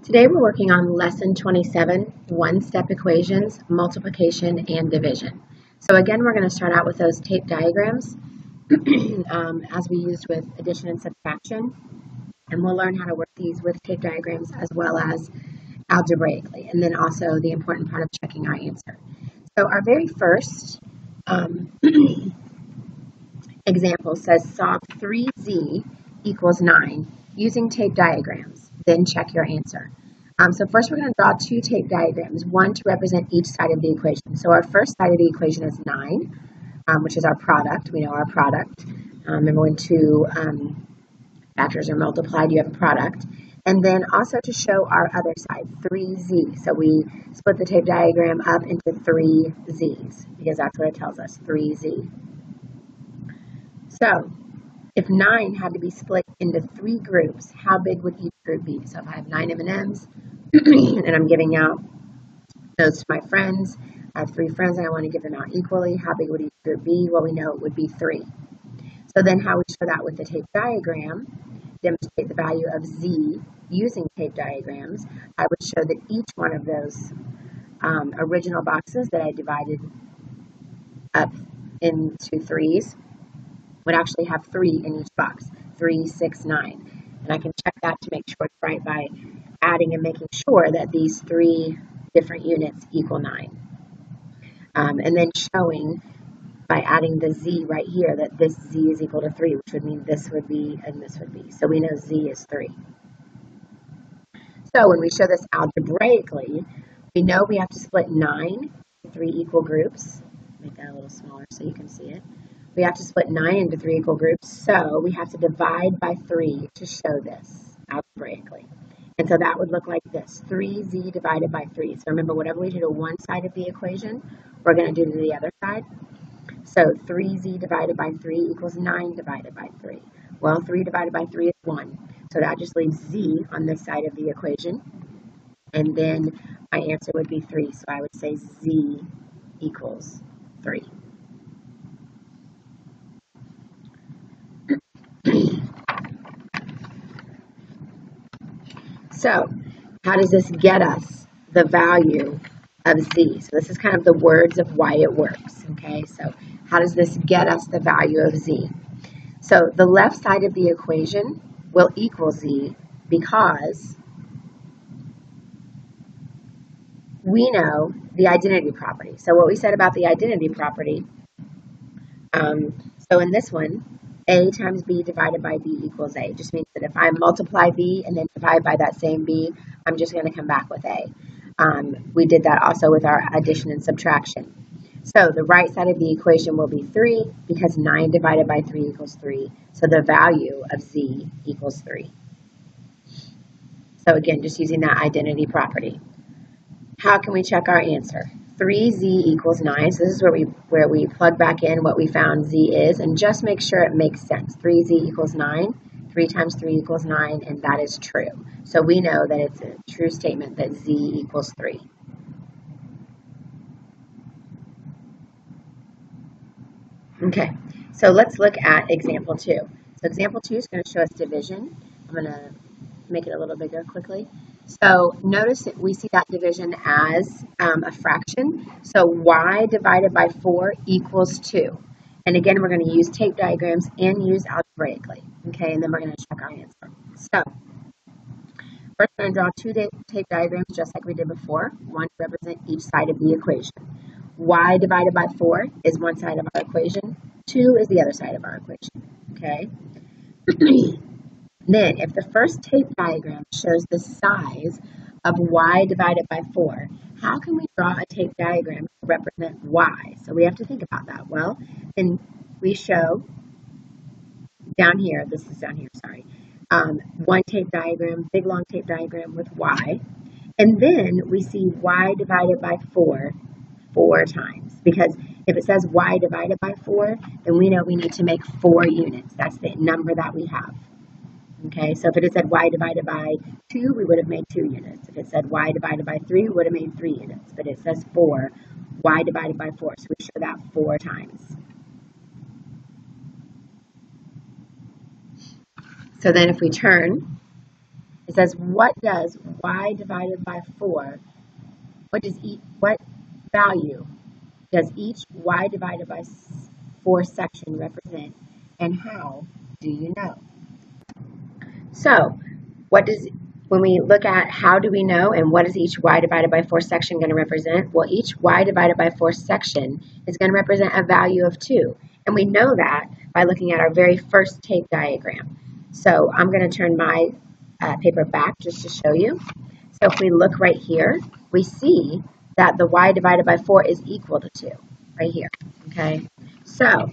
Today we're working on Lesson 27, one-step equations, multiplication, and division. So again, we're going to start out with those tape diagrams as we used with addition and subtraction. And we'll learn how to work these with tape diagrams as well as algebraically, and then also the important part of checking our answer. So our very first example says solve 3z equals 9 using tape diagrams, then check your answer. So first we're going to draw two tape diagrams, one to represent each side of the equation. So our first side of the equation is 9, which is our product. We know our product. Remember when two factors are multiplied, you have a product. And then also to show our other side, 3z. So we split the tape diagram up into 3 z's because that's what it tells us, 3z. So if 9 had to be split into 3 groups, how big would each group be? So if I have 9 M&Ms and I'm giving out those to my friends, I have 3 friends and I want to give them out equally, how big would each group be? Well, we know it would be 3. So then how we show that with the tape diagram, demonstrate the value of z using tape diagrams, I would show that each one of those original boxes that I divided up into 3's would actually have 3 in each box, 3, 6, 9. And I can check that to make sure it's right by adding and making sure that these 3 different units equal 9. And then showing by adding the z right here that this z is equal to 3, which would mean this would be and this would be. So we know z is 3. So when we show this algebraically, we know we have to split 9 into 3 equal groups. Make that a little smaller so you can see it. We have to split 9 into 3 equal groups, so we have to divide by 3 to show this algebraically. And so that would look like this, 3z divided by 3. So remember, whatever we do to one side of the equation, we're going to do to the other side. So 3z divided by 3 equals 9 divided by 3. Well, 3 divided by 3 is 1. So that just leaves z on this side of the equation. And then my answer would be 3. So I would say z equals 3. So how does this get us the value of z? So this is kind of the words of why it works, okay? So how does this get us the value of z? So the left side of the equation will equal z because we know the identity property. So what we said about the identity property, so in this one, a times b divided by b equals a. Just means that if I multiply b and then divide by that same b, I'm just going to come back with a. We did that also with our addition and subtraction. So the right side of the equation will be 3 because 9 divided by 3 equals 3. So the value of z equals 3. So again, just using that identity property. How can we check our answer? 3z equals 9. So this is where we plug back in what we found z is and just make sure it makes sense. 3z equals 9. 3 times 3 equals 9, and that is true. So we know that it's a true statement that z equals 3. Okay, so let's look at example 2. So example 2 is going to show us division. I'm going to make it a little bigger quickly. So notice that we see that division as a fraction. So y divided by 4 equals 2. And again, we're going to use tape diagrams and use algebraically. Okay, and then we're going to check our answer. So first we're going to draw two tape diagrams just like we did before. One to represent each side of the equation. Y divided by 4 is one side of our equation. 2 is the other side of our equation. Okay. Then, if the first tape diagram shows the size of y divided by 4, how can we draw a tape diagram to represent y? So we have to think about that. Well, then we show down here, this is down here, sorry, one tape diagram, big long tape diagram with y, and then we see y divided by 4 times, because if it says y divided by 4, then we know we need to make 4 units. That's the number that we have. Okay, so if it had said y divided by 2, we would have made 2 units. If it said y divided by 3, we would have made 3 units. But it says 4, y divided by 4, so we show that 4 times. So then if we turn, it It says, what does y divided by 4, what value does each y divided by 4 section represent, and how do you know? So, when we look at how do we know and what is each y divided by 4 section going to represent? Well, each y divided by 4 section is going to represent a value of 2. And we know that by looking at our very first tape diagram. So I'm going to turn my paper back just to show you. So if we look right here, we see that the y divided by 4 is equal to 2, right here, okay? So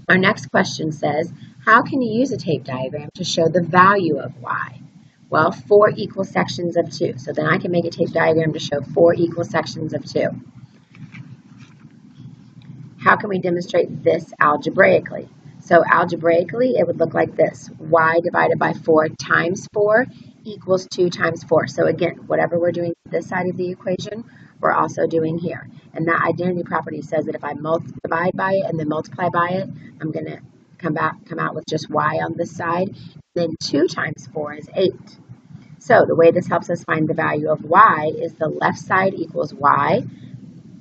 our next question says, how can you use a tape diagram to show the value of y? Well, 4 equal sections of 2. So then I can make a tape diagram to show 4 equal sections of 2. How can we demonstrate this algebraically? So algebraically, it would look like this. Y divided by 4 times 4 equals 2 times 4. So again, whatever we're doing this side of the equation, we're also doing here. And that identity property says that if I divide by it and then multiply by it, I'm going to come out with just y on this side. Then 2 times 4 is 8. So the way this helps us find the value of y is the left side equals y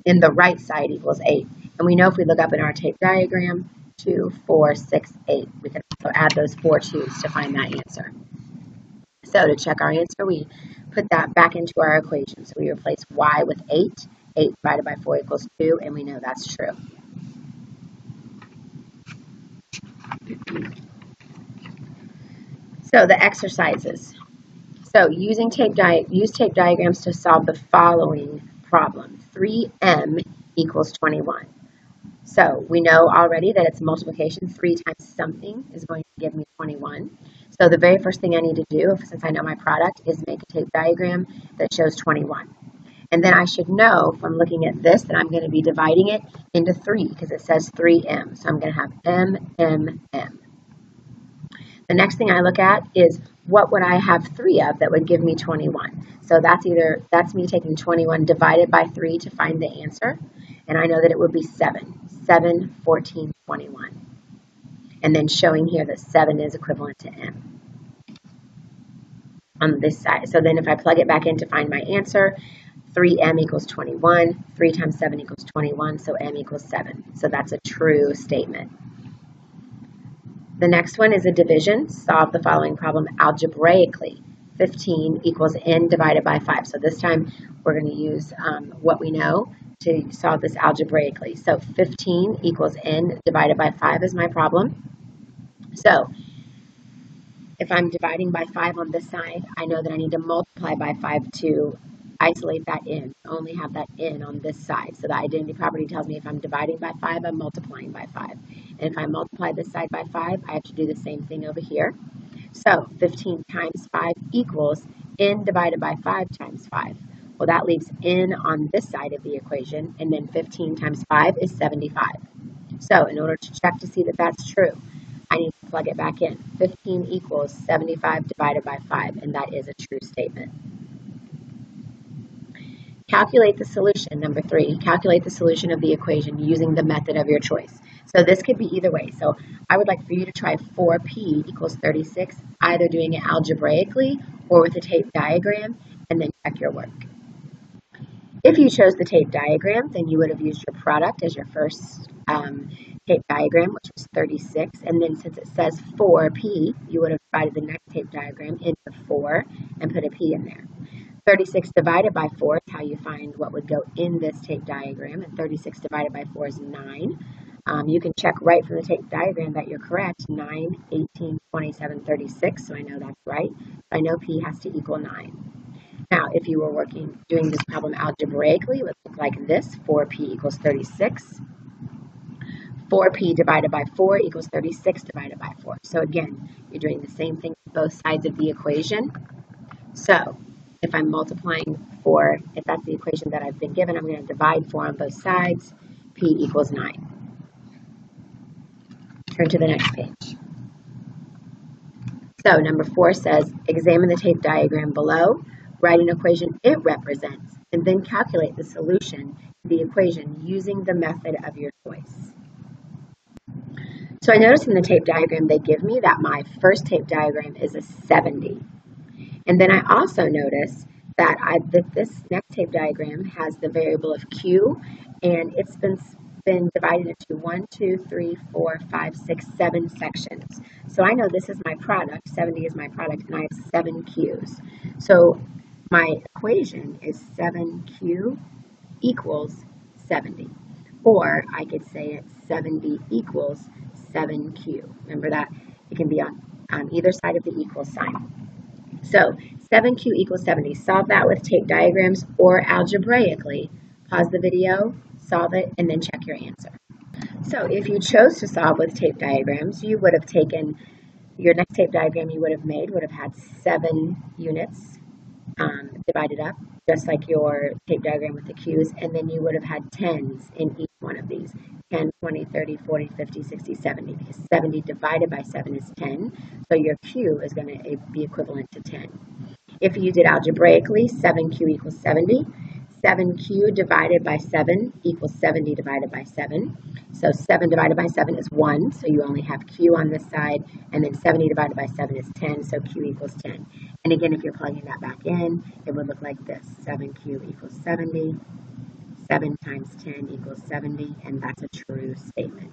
and the right side equals 8. And we know if we look up in our tape diagram, 2, 4, 6, 8. We can also add those 4 2's to find that answer. So to check our answer, we put that back into our equation. So we replace y with 8. 8 divided by 4 equals 2, and we know that's true. So the exercises. So use tape diagrams to solve the following problem. 3m equals 21. So we know already that it's multiplication. 3 times something is going to give me 21. So the very first thing I need to do, since I know my product, is make a tape diagram that shows 21. And then I should know from looking at this that I'm going to be dividing it into 3 because it says 3m. So I'm going to have m, m, m. The next thing I look at is what would I have 3 of that would give me 21. So that's me taking 21 divided by 3 to find the answer. And I know that it would be 7. 7, 14, 21. And then showing here that 7 is equivalent to m on this side. So then if I plug it back in to find my answer, 3m equals 21. 3 times 7 equals 21, so m equals 7. So that's a true statement. The next one is a division. Solve the following problem algebraically. 15 equals n divided by 5. So this time we're going to use what we know to solve this algebraically. So 15 equals n divided by 5 is my problem. So if I'm dividing by 5 on this side, I know that I need to multiply by 5 to isolate that n, only have that n on this side. So the identity property tells me if I'm dividing by 5, I'm multiplying by 5. And if I multiply this side by 5, I have to do the same thing over here. So 15 times 5 equals n divided by 5 times 5. Well, that leaves n on this side of the equation, and then 15 times 5 is 75. So in order to check to see that that's true, I need to plug it back in. 15 equals 75 divided by 5, and that is a true statement. Calculate the solution, number 3. Calculate the solution of the equation using the method of your choice. So this could be either way. So I would like for you to try 4p equals 36, either doing it algebraically or with a tape diagram, and then check your work. If you chose the tape diagram, then you would have used your product as your first tape diagram, which was 36. And then since it says 4p, you would have divided the next tape diagram into 4 and put a p in there. 36 divided by 4 is how you find what would go in this tape diagram, and 36 divided by 4 is 9. You can check right from the tape diagram that you're correct, 9, 18, 27, 36, so I know that's right. I know p has to equal 9. Now, if you were doing this problem algebraically, it would look like this, 4p equals 36. 4p divided by 4 equals 36 divided by 4. So again, you're doing the same thing on both sides of the equation. So if I'm multiplying 4, if that's the equation that I've been given, I'm going to divide 4 on both sides. P equals 9. Turn to the next page. So number 4 says, examine the tape diagram below, write an equation it represents, and then calculate the solution to the equation using the method of your choice. So I noticed in the tape diagram they give me that my first tape diagram is a 70. And then I also notice that this next tape diagram has the variable of Q, and it's been divided into 1, 2, 3, 4, 5, 6, 7 sections. So I know this is my product, 70 is my product, and I have 7 Qs. So my equation is 7Q equals 70. Or I could say it's 70 equals 7Q. Remember that? It can be on either side of the equal sign. So 7Q equals 70. Solve that with tape diagrams or algebraically. Pause the video, solve it, and then check your answer. So if you chose to solve with tape diagrams, you would have taken your next tape diagram you would have made would have had 7 units divided up, just like your tape diagram with the Qs, and then you would have had 10s in each one of these. 10, 20, 30, 40, 50, 60, 70, because 70 divided by 7 is 10, so your Q is going to be equivalent to 10. If you did algebraically, 7Q equals 70. 7Q divided by 7 equals 70 divided by 7. So 7 divided by 7 is 1, so you only have Q on this side, and then 70 divided by 7 is 10, so Q equals 10. And again, if you're plugging that back in, it would look like this. 7Q equals 70, 7 times 10 equals 70, and that's a true statement.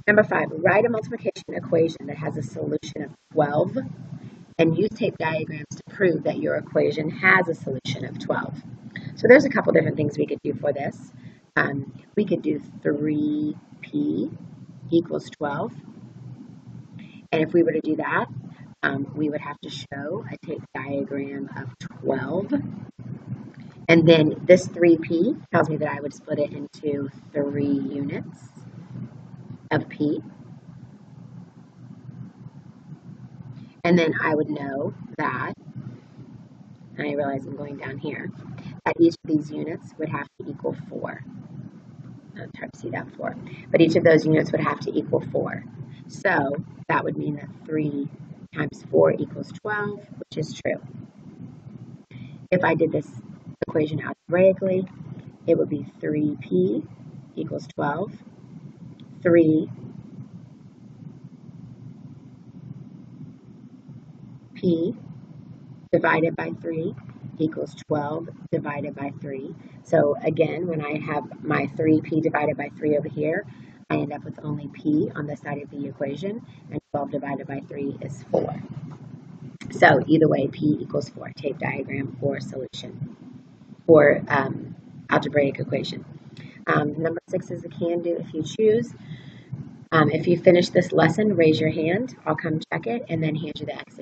Number 5, write a multiplication equation that has a solution of 12 and use tape diagrams to prove that your equation has a solution of 12. So there's a couple different things we could do for this. We could do 3p equals 12. And if we were to do that, we would have to show a tape diagram of 12. And then this 3p tells me that I would split it into 3 units of p. And then I would know that, and I realize I'm going down here, that each of these units would have to equal 4. It's hard to see that 4. But each of those units would have to equal 4. So that would mean that 3 times 4 equals 12, which is true. If I did this equation algebraically, it would be 3p equals 12. 3p divided by 3 equals 12 divided by 3. So again, when I have my 3p divided by 3 over here, I end up with only p on this side of the equation, and 12 divided by 3 is 4. So either way, p equals 4, tape diagram or solution, or algebraic equation. Number 6 is a can do if you choose. If you finish this lesson, raise your hand. I'll come check it and then hand you the exercise.